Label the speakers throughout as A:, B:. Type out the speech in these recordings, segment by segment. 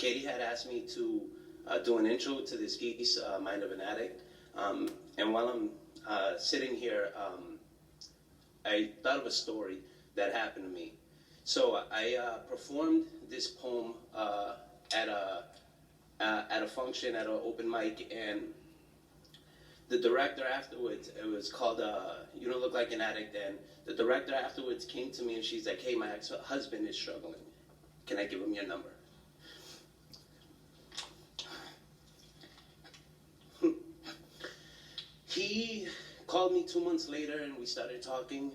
A: Katie had asked me to do an intro to this piece, Mind of an Addict. And while I'm sitting here, I thought of a story that happened to me. So I performed this poem at a function, at an open mic, and the director afterwards, it was called You Don't Look Like an Addict, and the director afterwards came to me and she's like, hey, my ex-husband is struggling. Can I give him your number? He called me 2 months later and we started talking,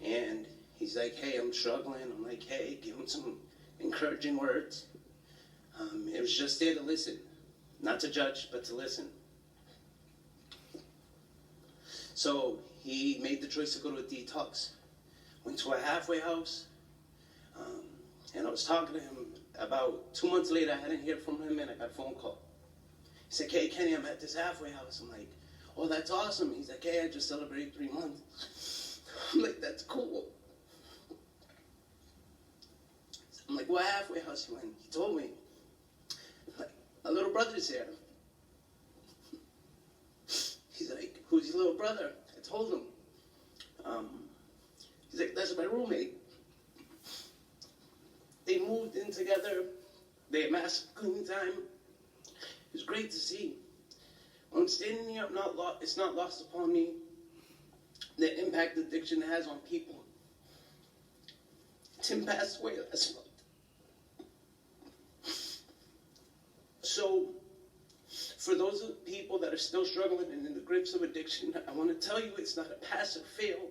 A: and he's like, hey, I'm struggling. I'm like, hey, give him some encouraging words. It was just there to listen, not to judge, but to listen. So he made the choice to go to a detox, went to a halfway house, and I was talking to him about 2 months later. I hadn't heard from him, and I got a phone call. He said, hey, Kenny, I'm at this halfway house. I'm like, oh, that's awesome. He's like, hey, I just celebrated 3 months. I'm like, that's cool. I'm like, what halfway house you in? He told me. I'm like, my little brother's here. He's like, who's your little brother? I told him. He's like, that's my roommate. They moved in together. They had massive cleaning time. It was great to see. When I'm standing here, it's not lost upon me the impact addiction has on people. Tim passed away last month. So, for those people that are still struggling and in the grips of addiction, I want to tell you it's not a pass or fail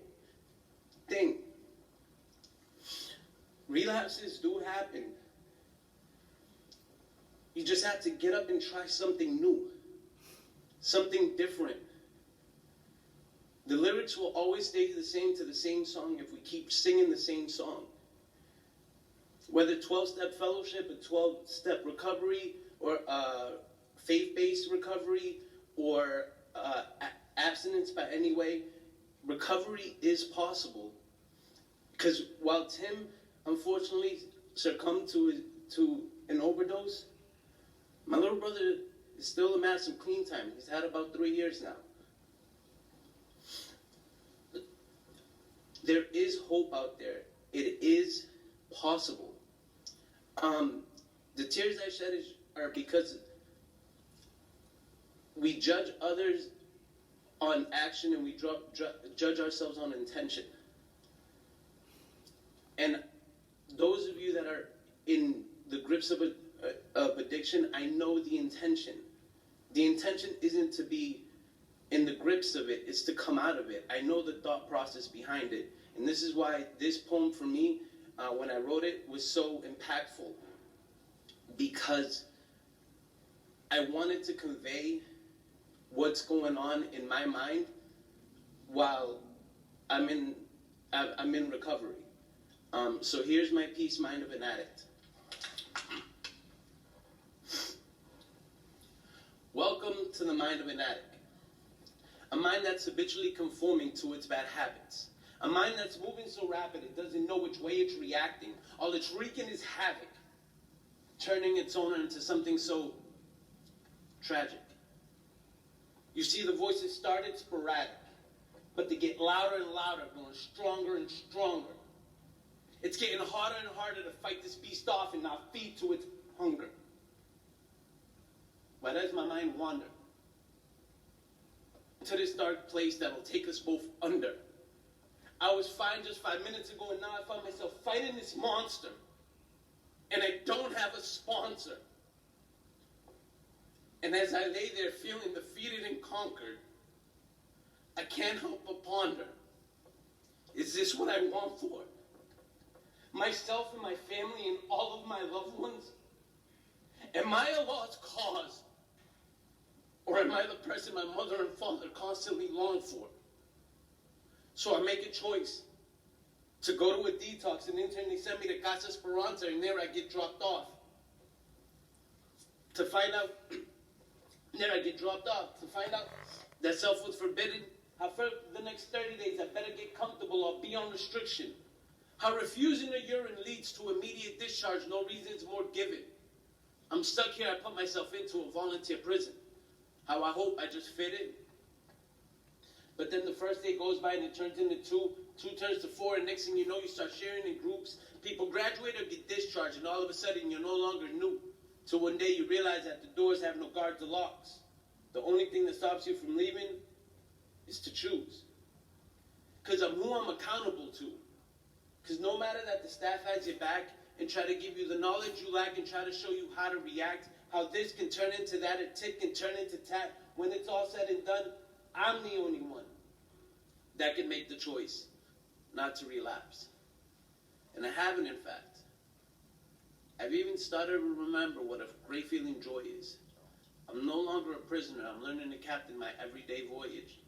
A: thing. Relapses do happen. You just have to get up and try something new, something different. The lyrics will always stay the same to the same song if we keep singing the same song. Whether 12-step fellowship, a 12-step recovery, or faith-based recovery, or abstinence by any way, recovery is possible. Because while Tim unfortunately succumbed to an overdose, my little brother is still a massive clean time. He's had about 3 years now. There is hope out there. It is possible. The tears I shed are because we judge others on action and we judge ourselves on intention. And those of you that are in the grips of addiction, I know the intention. The intention isn't to be in the grips of it, it's to come out of it. I know the thought process behind it. And this is why this poem for me, when I wrote it, was so impactful. Because I wanted to convey what's going on in my mind while I'm in recovery. So here's my piece, Mind of an Addict. Welcome to the mind of an addict. A mind that's habitually conforming to its bad habits. A mind that's moving so rapid it doesn't know which way it's reacting. All it's wreaking is havoc, turning its owner into something so tragic. You see, the voices started sporadic, but they get louder and louder, going stronger and stronger. It's getting harder and harder to fight this beast off and not feed to its hunger. Why does my mind wander to this dark place that will take us both under? I was fine just 5 minutes ago, and now I find myself fighting this monster, and I don't have a sponsor. And as I lay there feeling defeated and conquered, I can't help but ponder, is this what I want for? Myself and my family and all of my loved ones? Am I a lost cause? Or am I the person my mother and father constantly long for? So I make a choice to go to a detox, and internally send me to Casa Esperanza, and there I get dropped off. To find out that self was forbidden. How for the next 30 days I better get comfortable or be on restriction. How refusing a urine leads to immediate discharge, no reasons more given. I'm stuck here. I put myself into a volunteer prison. How I hope I just fit in. But then the first day goes by and it turns into two turns to four, and next thing you know, you start sharing in groups. People graduate or get discharged, and all of a sudden you're no longer new. So one day you realize that the doors have no guards or locks. The only thing that stops you from leaving is to choose. Because of who I'm accountable to. Because no matter that the staff has your back and try to give you the knowledge you lack and try to show you how to react, how this can turn into that, a tick can turn into tat, when it's all said and done, I'm the only one that can make the choice not to relapse. And I haven't, in fact. I've even started to remember what a great feeling joy is. I'm no longer a prisoner. I'm learning to captain my everyday voyage,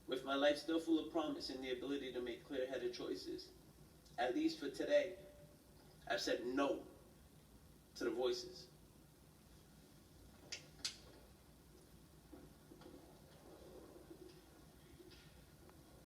A: with my life still full of promise and the ability to make clear-headed choices. At least for today, I've said no to the voices.